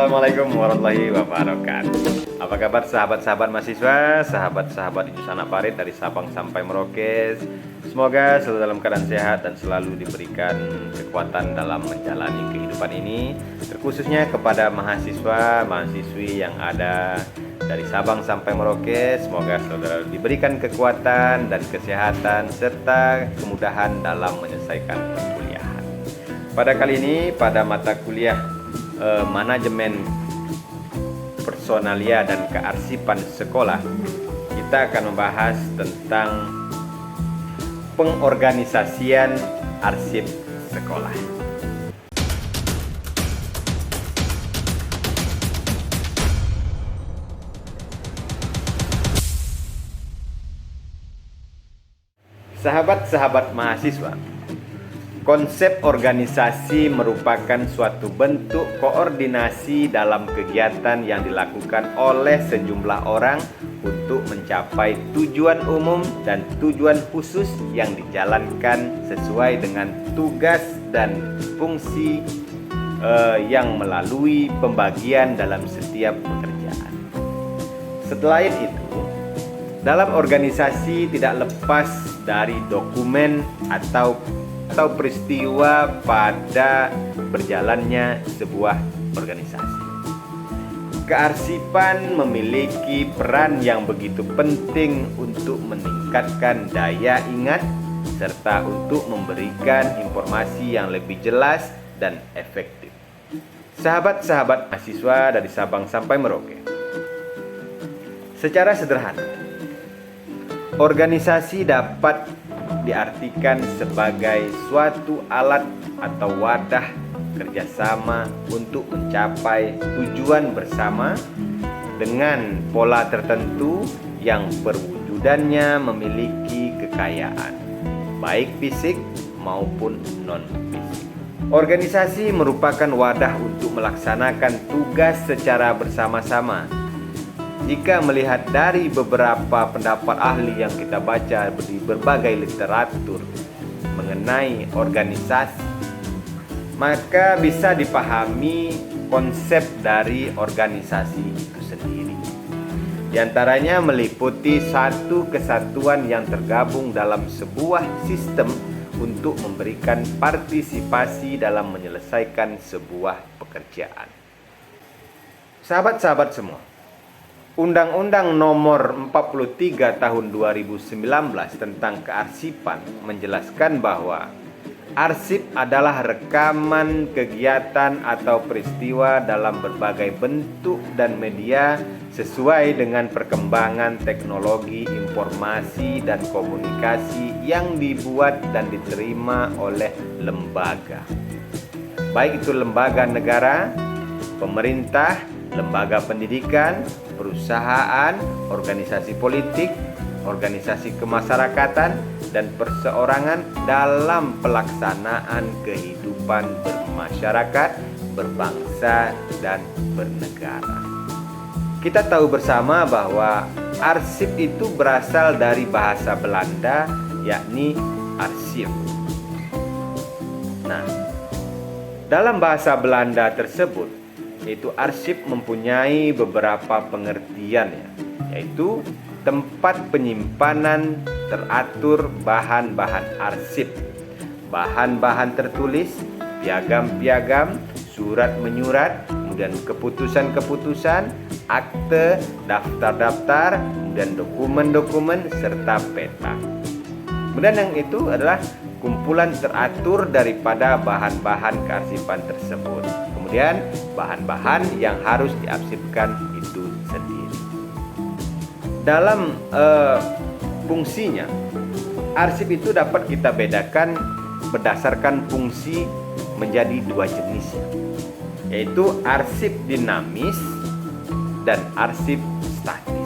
Assalamualaikum warahmatullahi wabarakatuh. Apa kabar sahabat-sahabat mahasiswa, sahabat-sahabat Ijus Anak Parit dari Sabang sampai Merauke. Semoga selalu dalam keadaan sehat dan selalu diberikan kekuatan dalam menjalani kehidupan ini. Terkhususnya kepada mahasiswa, mahasiswi yang ada dari Sabang sampai Merauke. Semoga selalu diberikan kekuatan dan kesehatan serta kemudahan dalam menyelesaikan perkuliahan. Pada kali ini, pada mata kuliah manajemen personalia dan kearsipan sekolah, kita akan membahas tentang pengorganisasian arsip sekolah. Sahabat-sahabat mahasiswa, konsep organisasi merupakan suatu bentuk koordinasi dalam kegiatan yang dilakukan oleh sejumlah orang untuk mencapai tujuan umum dan tujuan khusus yang dijalankan sesuai dengan tugas dan fungsi yang melalui pembagian dalam setiap pekerjaan. Selain itu, dalam organisasi tidak lepas dari dokumen atau peristiwa pada berjalannya sebuah organisasi. Kearsipan memiliki peran yang begitu penting untuk meningkatkan daya ingat serta untuk memberikan informasi yang lebih jelas dan efektif. Sahabat-sahabat mahasiswa dari Sabang sampai Merauke, secara sederhana, organisasi dapat diartikan sebagai suatu alat atau wadah kerjasama untuk mencapai tujuan bersama dengan pola tertentu yang perwujudannya memiliki kekayaan, baik fisik maupun non-fisik. Organisasi merupakan wadah untuk melaksanakan tugas secara bersama-sama. Jika melihat dari beberapa pendapat ahli yang kita baca di berbagai literatur mengenai organisasi, maka bisa dipahami konsep dari organisasi itu sendiri. Di antaranya meliputi satu kesatuan yang tergabung dalam sebuah sistem untuk memberikan partisipasi dalam menyelesaikan sebuah pekerjaan. Sahabat-sahabat semua, Undang-Undang Nomor 43 Tahun 2019 tentang kearsipan menjelaskan bahwa arsip adalah rekaman kegiatan atau peristiwa dalam berbagai bentuk dan media sesuai dengan perkembangan teknologi informasi dan komunikasi yang dibuat dan diterima oleh lembaga, baik itu lembaga negara, pemerintah, lembaga pendidikan, perusahaan, organisasi politik, organisasi kemasyarakatan, dan perseorangan dalam pelaksanaan kehidupan bermasyarakat, berbangsa, dan bernegara. Kita tahu bersama bahwa arsip itu berasal dari bahasa Belanda, yakni arsip. Nah, dalam bahasa Belanda tersebut, yaitu arsip mempunyai beberapa pengertian, yaitu tempat penyimpanan teratur bahan-bahan arsip, bahan-bahan tertulis, piagam-piagam, surat menyurat, kemudian keputusan-keputusan, akte, daftar-daftar, kemudian dokumen-dokumen, serta peta. Kemudian yang itu adalah kumpulan teratur daripada bahan-bahan kearsipan tersebut. Kemudian bahan-bahan yang harus diarsipkan itu sendiri. Dalam fungsinya, arsip itu dapat kita bedakan berdasarkan fungsi menjadi dua jenis, yaitu arsip dinamis dan arsip statis.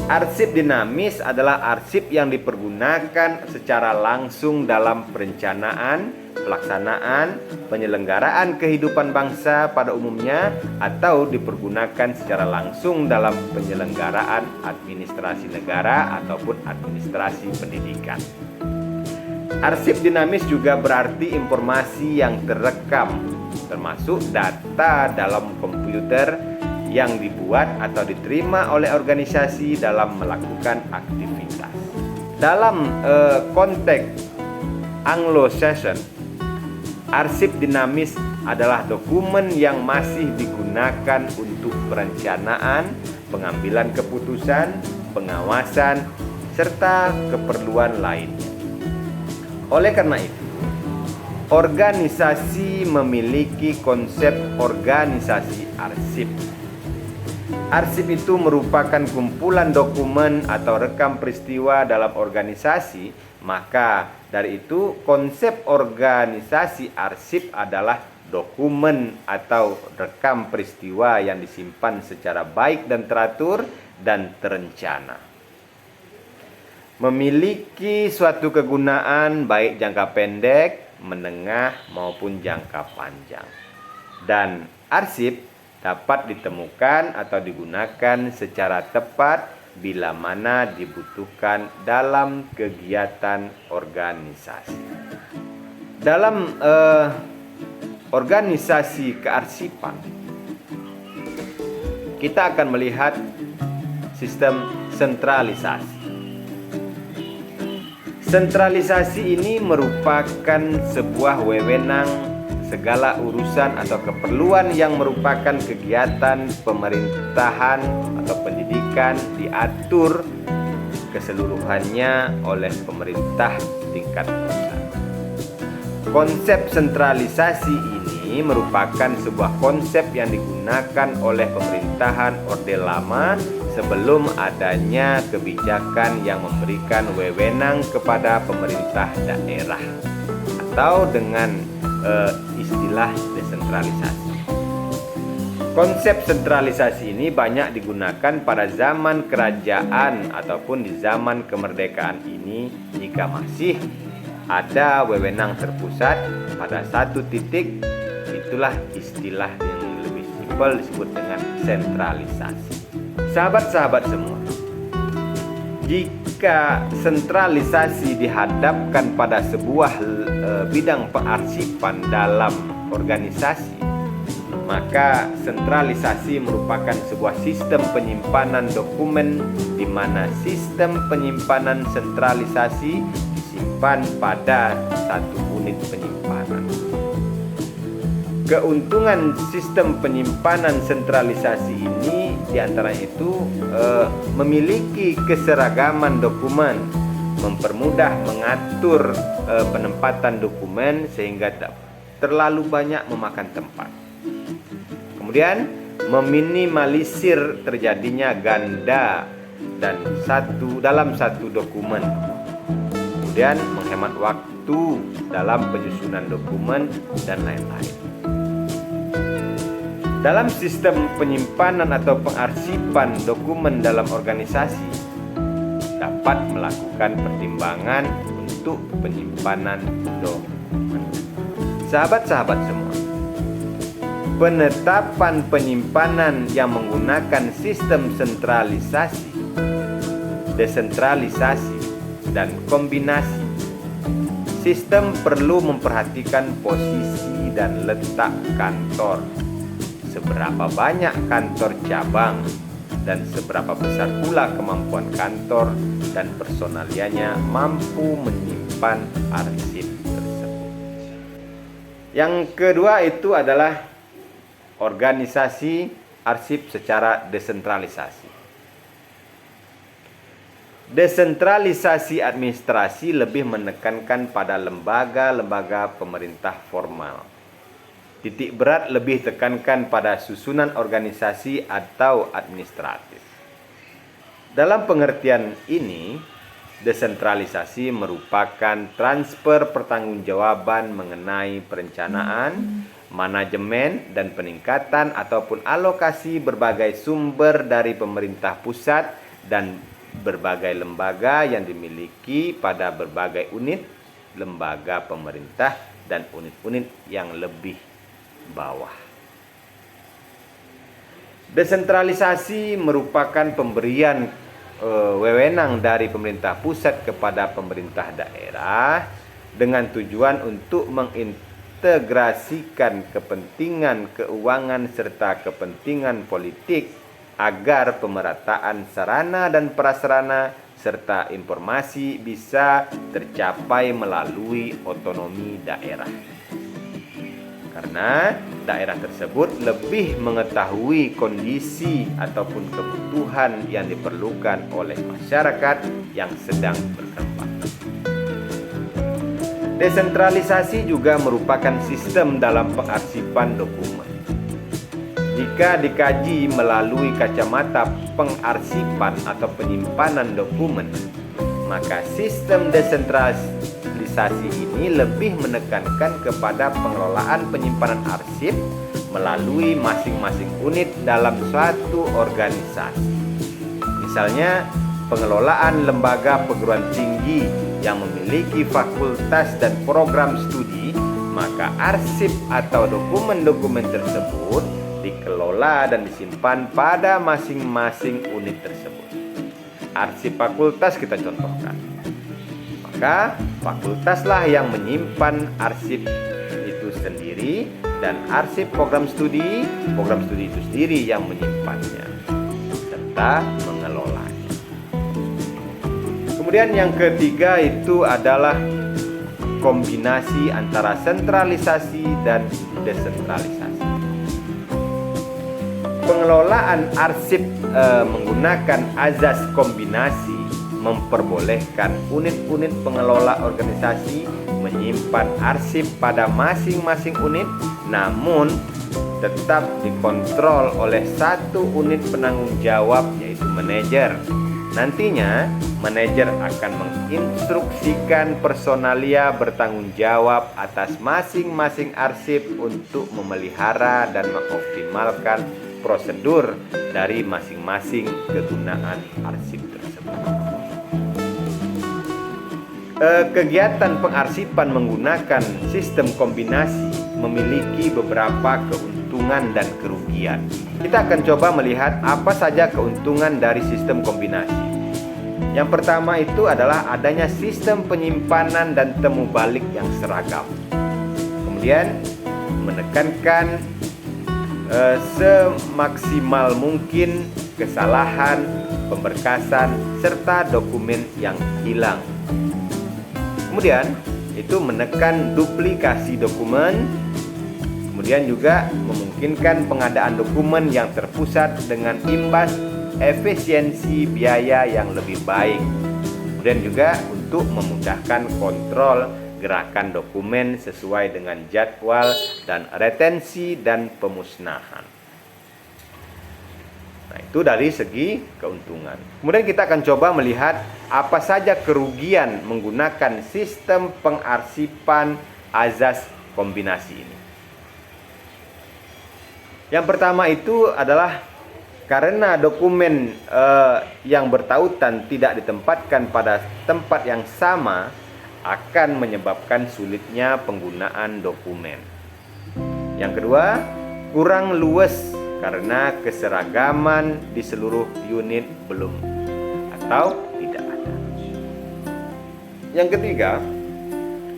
Arsip dinamis adalah arsip yang dipergunakan secara langsung dalam perencanaan, pelaksanaan, penyelenggaraan kehidupan bangsa pada umumnya, atau dipergunakan secara langsung dalam penyelenggaraan administrasi negara ataupun administrasi pendidikan. Arsip dinamis juga berarti informasi yang terekam termasuk data dalam komputer yang dibuat atau diterima oleh organisasi dalam melakukan aktivitas. Dalam konteks Anglo-Saxon, arsip dinamis adalah dokumen yang masih digunakan untuk perencanaan, pengambilan keputusan, pengawasan, serta keperluan lainnya. Oleh karena itu, organisasi memiliki konsep organisasi arsip. Arsip itu merupakan kumpulan dokumen atau rekam peristiwa dalam organisasi, maka dari itu konsep organisasi arsip adalah dokumen atau rekam peristiwa yang disimpan secara baik dan teratur dan terencana. Memiliki suatu kegunaan baik jangka pendek, menengah maupun jangka panjang. Dan arsip dapat ditemukan atau digunakan secara tepat bila mana dibutuhkan dalam kegiatan organisasi. Dalam organisasi kearsipan, kita akan melihat sistem sentralisasi. Sentralisasi ini merupakan sebuah wewenang segala urusan atau keperluan yang merupakan kegiatan pemerintahan atau pendidikan diatur keseluruhannya oleh pemerintah tingkat pusat. Konsep sentralisasi ini merupakan sebuah konsep yang digunakan oleh pemerintahan Orde Lama sebelum adanya kebijakan yang memberikan wewenang kepada pemerintah daerah atau dengan istilah desentralisasi. Konsep sentralisasi ini banyak digunakan pada zaman kerajaan ataupun di zaman kemerdekaan ini jika masih ada wewenang terpusat pada satu titik. Itulah istilah yang lebih simpel disebut dengan sentralisasi. Sahabat-sahabat semua, jika sentralisasi dihadapkan pada sebuah bidang pengarsipan dalam organisasi, maka sentralisasi merupakan sebuah sistem penyimpanan dokumen di mana sistem penyimpanan sentralisasi disimpan pada satu unit penyimpanan. Keuntungan sistem penyimpanan sentralisasi ini diantaranya itu memiliki keseragaman dokumen, mempermudah mengatur penempatan dokumen sehingga tak terlalu banyak memakan tempat. Kemudian meminimalisir terjadinya ganda dan dalam satu dokumen. Kemudian menghemat waktu dalam penyusunan dokumen dan lain-lain. Dalam sistem penyimpanan atau pengarsipan dokumen dalam organisasi dapat melakukan pertimbangan untuk penyimpanan dokumen. Sahabat-sahabat semua, penetapan penyimpanan yang menggunakan sistem sentralisasi, desentralisasi, dan kombinasi sistem perlu memperhatikan posisi dan letak kantor. Seberapa banyak kantor cabang dan seberapa besar pula kemampuan kantor dan personalianya mampu menyimpan arsip tersebut. Yang kedua itu adalah organisasi arsip secara desentralisasi. Desentralisasi administrasi lebih menekankan pada lembaga-lembaga pemerintah formal. Titik berat lebih tekankan pada susunan organisasi atau administratif. Dalam pengertian ini, desentralisasi merupakan transfer pertanggungjawaban mengenai perencanaan, manajemen, dan peningkatan ataupun alokasi berbagai sumber dari pemerintah pusat dan berbagai lembaga yang dimiliki pada berbagai unit lembaga pemerintah dan unit-unit yang lebih bawah. Desentralisasi merupakan pemberian wewenang dari pemerintah pusat kepada pemerintah daerah dengan tujuan untuk mengintegrasikan kepentingan keuangan serta kepentingan politik agar pemerataan sarana dan prasarana serta informasi bisa tercapai melalui otonomi daerah. Karena daerah tersebut lebih mengetahui kondisi ataupun kebutuhan yang diperlukan oleh masyarakat yang sedang berkembang. Desentralisasi juga merupakan sistem dalam pengarsipan dokumen. Jika dikaji melalui kacamata pengarsipan atau penyimpanan dokumen, maka sistem desentralisasi ini lebih menekankan kepada pengelolaan penyimpanan arsip melalui masing-masing unit dalam suatu organisasi. Misalnya, pengelolaan lembaga perguruan tinggi yang memiliki fakultas dan program studi, maka arsip atau dokumen-dokumen tersebut dikelola dan disimpan pada masing-masing unit tersebut. Arsip fakultas kita contohkan. Maka fakultaslah yang menyimpan arsip itu sendiri, dan arsip program studi itu sendiri yang menyimpannya serta mengelolanya. Kemudian yang ketiga itu adalah kombinasi antara sentralisasi dan desentralisasi. Pengelolaan arsip menggunakan azas kombinasi memperbolehkan unit-unit pengelola organisasi menyimpan arsip pada masing-masing unit, namun tetap dikontrol oleh satu unit penanggung jawab, yaitu manajer. Nantinya, manajer akan menginstruksikan personalia bertanggung jawab atas masing-masing arsip untuk memelihara dan mengoptimalkan prosedur dari masing-masing kegunaan arsip tersebut. Kegiatan pengarsipan menggunakan sistem kombinasi memiliki beberapa keuntungan dan kerugian. Kita akan coba melihat apa saja keuntungan dari sistem kombinasi. Yang pertama itu adalah adanya sistem penyimpanan dan temu balik yang seragam. Kemudian menekankan semaksimal mungkin kesalahan, pemberkasan, serta dokumen yang hilang. Kemudian itu menekan duplikasi dokumen. Kemudian juga memungkinkan pengadaan dokumen yang terpusat dengan imbas efisiensi biaya yang lebih baik. Kemudian juga untuk memudahkan kontrol gerakan dokumen sesuai dengan jadwal dan retensi dan pemusnahan. Nah, itu dari segi keuntungan. Kemudian kita akan coba melihat apa saja kerugian menggunakan sistem pengarsipan azas kombinasi ini. Yang pertama itu adalah karena dokumen yang bertautan tidak ditempatkan pada tempat yang sama, akan menyebabkan sulitnya penggunaan dokumen. Yang kedua, kurang luas karena keseragaman di seluruh unit belum atau tidak ada. Yang ketiga,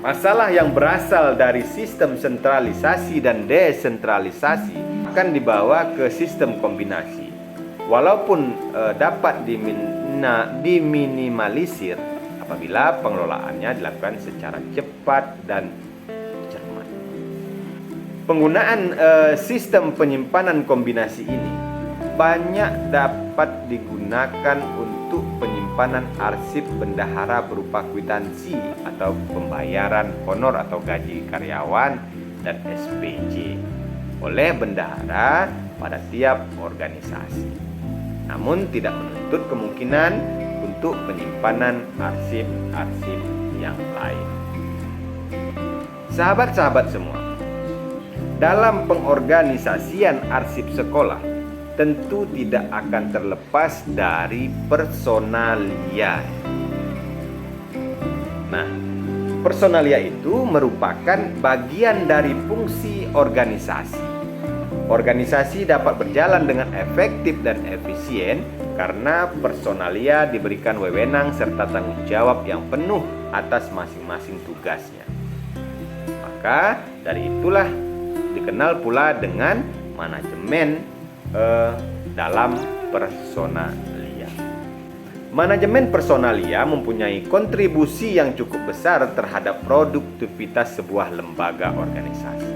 masalah yang berasal dari sistem sentralisasi dan desentralisasi akan dibawa ke sistem kombinasi. Walaupun dapat diminimalisir apabila pengelolaannya dilakukan secara cepat dan cermat. Penggunaan sistem penyimpanan kombinasi ini banyak dapat digunakan untuk penyimpanan arsip bendahara berupa kwitansi atau pembayaran honor atau gaji karyawan dan SPJ oleh bendahara pada tiap organisasi. Namun tidak menuntut kemungkinan untuk penyimpanan arsip-arsip yang lain. Sahabat-sahabat semua, dalam pengorganisasian arsip sekolah tentu tidak akan terlepas dari personalia. Nah, personalia itu merupakan bagian dari fungsi organisasi. Organisasi dapat berjalan dengan efektif dan efisien karena personalia diberikan wewenang serta tanggung jawab yang penuh atas masing-masing tugasnya. Maka dari itulah dikenal pula dengan manajemen dalam personalia. Manajemen personalia mempunyai kontribusi yang cukup besar terhadap produktivitas sebuah lembaga organisasi,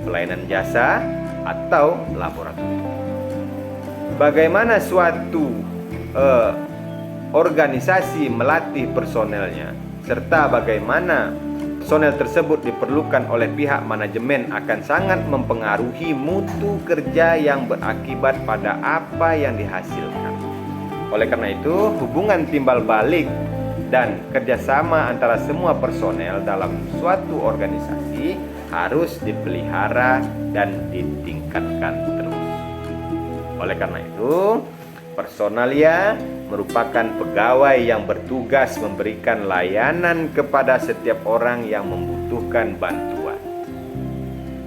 pelayanan jasa, atau laboratorium. Bagaimana suatu organisasi melatih personelnya, serta bagaimana personel tersebut diperlukan oleh pihak manajemen akan sangat mempengaruhi mutu kerja yang berakibat pada apa yang dihasilkan. Oleh karena itu, hubungan timbal balik dan kerjasama antara semua personel dalam suatu organisasi harus dipelihara dan ditingkatkan terus. Oleh karena itu, personalia merupakan pegawai yang bertugas memberikan layanan kepada setiap orang yang membutuhkan bantuan.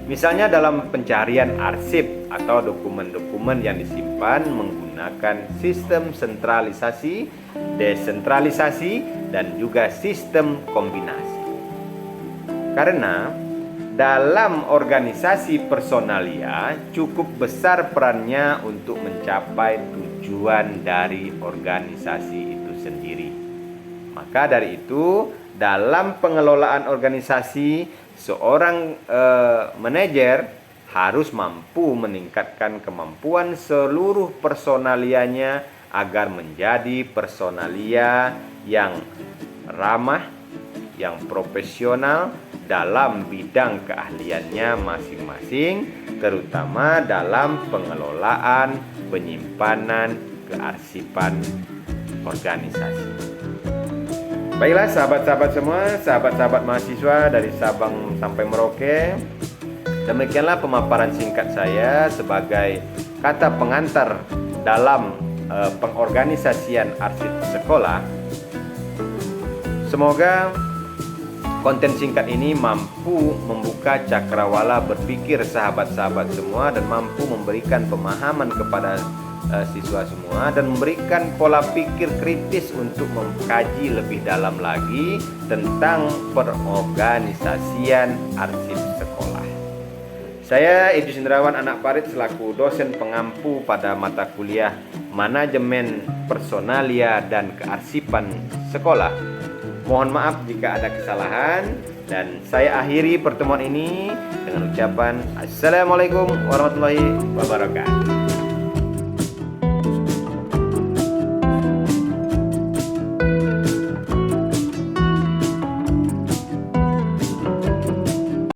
Misalnya dalam pencarian arsip atau dokumen-dokumen yang disimpan menggunakan sistem sentralisasi, desentralisasi, dan juga sistem kombinasi. Karena dalam organisasi personalia cukup besar perannya untuk mencapai tujuan dari organisasi itu sendiri. Maka dari itu, dalam pengelolaan organisasi, seorang manajer harus mampu meningkatkan kemampuan seluruh personalianya agar menjadi personalia yang ramah, yang profesional dalam bidang keahliannya masing-masing, terutama dalam pengelolaan, penyimpanan, kearsipan organisasi. Baiklah sahabat-sahabat semua, sahabat-sahabat mahasiswa dari Sabang sampai Merauke, demikianlah pemaparan singkat saya sebagai kata pengantar dalam pengorganisasian arsip sekolah. Semoga konten singkat ini mampu membuka cakrawala berpikir sahabat-sahabat semua dan mampu memberikan pemahaman kepada siswa semua dan memberikan pola pikir kritis untuk mengkaji lebih dalam lagi tentang perorganisasian arsip sekolah. Saya Idris Indrawan Anak Parit selaku dosen pengampu pada mata kuliah Manajemen Personalia dan Kearsipan Sekolah. Mohon maaf jika ada kesalahan dan saya akhiri pertemuan ini dengan ucapan Assalamualaikum warahmatullahi wabarakatuh.